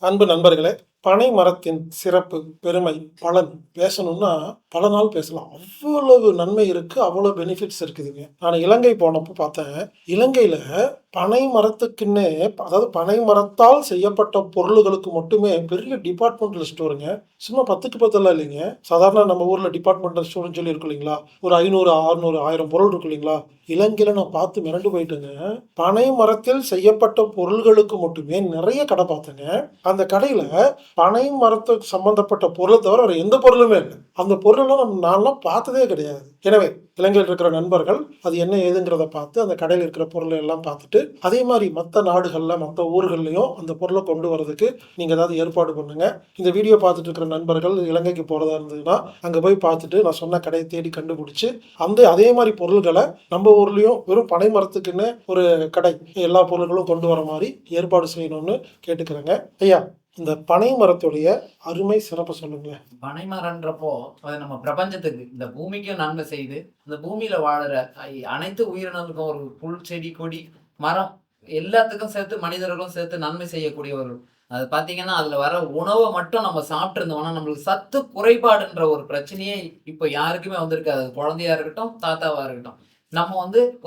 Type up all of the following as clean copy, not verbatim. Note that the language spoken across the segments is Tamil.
அன்பு நண்பர்களே, பனை மரத்தின் சிறப்பு, பெருமை, பலன் பேசணும்னா பல நாள் பேசலாம். அவ்வளவு நன்மை இருக்கு. அவ்வளவு பெனிஃபிட்ஸ் இருக்குதுங்க. நான் இலங்கை போனப்போ பார்த்தேன். இலங்கையில பனை மரத்துக்குன்னே, அதாவது பனை மரத்தால் செய்யப்பட்ட பொருள்களுக்கு மட்டுமே பெரிய டிபார்ட்மெண்டல் ஸ்டோருங்க. சும்மா 10க்கு 10 எல்லாம் இல்லைங்க. சாதாரண நம்ம ஊர்ல டிபார்ட்மெண்டல் ஸ்டோர்ன்னு சொல்லி இருக்கு இல்லைங்களா? ஒரு 500, 600, 1000 பொருள் இருக்கு இல்லைங்களா? இலங்கையில நான் பார்த்து மிரண்டு போயிட்டேங்க. பனை மரத்தில் செய்யப்பட்ட பொருள்களுக்கு மட்டுமே நிறைய கடை பார்த்தேங்க. அந்த கடையில பனை மரத்துக்கு சம்பந்தப்பட்ட பொருளை தவிர வேற எந்த பொருளுமே இல்லை. அந்த பொருளெல்லாம் நான்லாம் பார்த்ததே கிடையாது. எனவே இலங்கையில் இருக்கிற நண்பர்கள் அது என்ன ஏதுங்கிறத பார்த்து அந்த கடையில் இருக்கிற பொருளை எல்லாம் பார்த்துட்டு, அதே மாதிரி மற்ற நாடுகள்ல மற்ற ஊர்கள்லையும் அந்த பொருளை கொண்டு வரதுக்கு நீங்க ஏதாவது ஏற்பாடு பண்ணுங்க. இந்த வீடியோ பார்த்துட்டு இருக்கிற நண்பர்கள் இலங்கைக்கு போறதா இருந்ததுன்னா அங்க போய் பார்த்துட்டு நான் சொன்ன கடையை தேடி கண்டுபிடிச்சு அதே மாதிரி பொருள்களை நம்ம ஊர்லயும் வெறும் பனை மரத்துக்குன்னு ஒரு கடை எல்லா பொருள்களும் கொண்டு வர மாதிரி ஏற்பாடு செய்யணும்னு கேட்டுக்கிறேங்க. ஐயா, இந்த பனை மரத்துடைய அருமை சிறப்பு சொல்லுங்களேன். பனை மரம்ன்றப்போ அது நம்ம பிரபஞ்சத்துக்கு, இந்த பூமிக்கும் நன்மை செய்து, இந்த பூமியில வாழுற அனைத்து உயிரினங்களுக்கும் ஒரு புல், செடி, கொடி, மரம் எல்லாத்துக்கும் சேர்த்து மனிதர்களும் சேர்த்து நன்மை செய்யக்கூடிய ஒரு அது பார்த்தீங்கன்னா அதுல வர உணவை மட்டும் நம்ம சாப்பிட்டு இருந்தோம்னா நம்மளுக்கு சத்து குறைபாடுன்ற ஒரு பிரச்சனையே இப்போ யாருக்குமே வந்திருக்காது. குழந்தையா இருக்கட்டும், தாத்தாவா இருக்கட்டும். நம்ம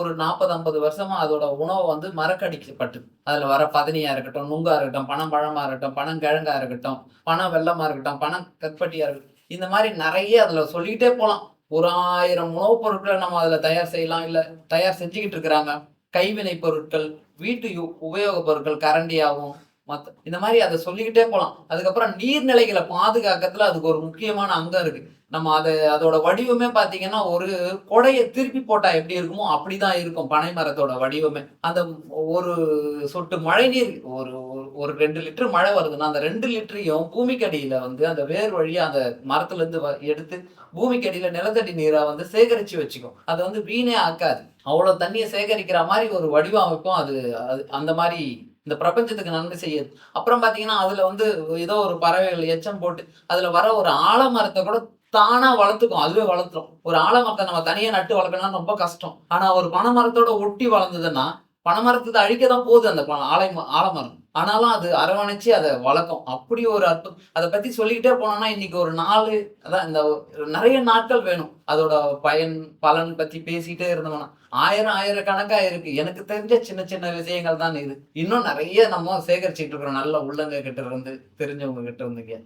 ஒரு 40-50 வருஷமா அதோட உணவை மறக்கடிக்கப்பட்டு அதுல வர பதனியா இருக்கட்டும், நுங்கா இருக்கட்டும், பழமா இருக்கட்டும், பனங்கிழங்கா இருக்கட்டும், பனை வெல்லமா இருக்கட்டும், பனை கற்பட்டியா இருக்கட்டும், இந்த மாதிரி நிறைய அதுல சொல்லிக்கிட்டே போலாம். ஒரு 1000 உணவுப் பொருட்களை நம்ம அதுல தயார் செய்யலாம், இல்ல தயார் செஞ்சுக்கிட்டு இருக்கிறாங்க. கைவினை பொருட்கள், வீட்டு உபயோக பொருட்கள், கரண்டியாவும் இந்த மாதிரி அதை சொல்லிக்கிட்டே போலாம். அதுக்கப்புறம் நீர்நிலைகளை பாதுகாக்கிறதுல அதுக்கு ஒரு முக்கியமான அங்கம் இருக்கு. நம்ம அதோட வடிவமே பாத்தீங்கன்னா ஒரு கொடையை திருப்பி போட்டா எப்படி இருக்குமோ அப்படிதான் இருக்கும் பனை மரத்தோட வடிவமே. அந்த ஒரு சொட்டு மழை நீர், ஒரு ஒரு 2 லிட்டர் மழை வருதுன்னா அந்த 2 லிட்டரையும் பூமிக்கடியில அந்த வேர் வழியா அந்த மரத்துல இருந்து எடுத்து பூமிக்கடியில நிலத்தடி நீரை சேகரிச்சு வச்சுக்கும். அதை வீணே ஆக்காது. அவ்வளவு தண்ணியை சேகரிக்கிற மாதிரி ஒரு வடிவமைப்பும் அது அந்த மாதிரி இந்த பிரபஞ்சத்துக்கு நன்மை செய்யுது. அப்புறம் பாத்தீங்கன்னா அதுல ஏதோ ஒரு பறவைகள் எச்சம் போட்டு அதுல வர ஒரு ஆலமரத்தை கூட தானா வளர்த்துக்கும். அதுவே வளர்த்துரும். ஒரு ஆலமரத்தை நம்ம தனியா நட்டு வளர்க்கணும்னா ரொம்ப கஷ்டம். ஆனா ஒரு பனைமரத்தோட ஒட்டி வளர்ந்ததுன்னா பனைமரத்தை அழிக்கதான் போகுது அந்த ஆலமரம். ஆனாலும் அது அரவணைச்சு அதை வளர்க்கும். அப்படி ஒரு அர்த்தம். அதை பத்தி சொல்லிக்கிட்டே போனோம்னா இன்னைக்கு ஒரு 4 அதான் இந்த நிறைய நாட்கள் வேணும். அதோட பலன் பத்தி பேசிட்டே இருந்தோம்னா ஆயிரக்கணக்கா இருக்கு. எனக்கு தெரிஞ்ச சின்ன சின்ன விஷயங்கள் தான் இது. இன்னும் நிறைய நம்ம சேகரிச்சுட்டு இருக்கிறோம். நல்ல உள்ளங்க கிட்ட இருந்து, தெரிஞ்சவங்க கிட்ட இருந்துங்க.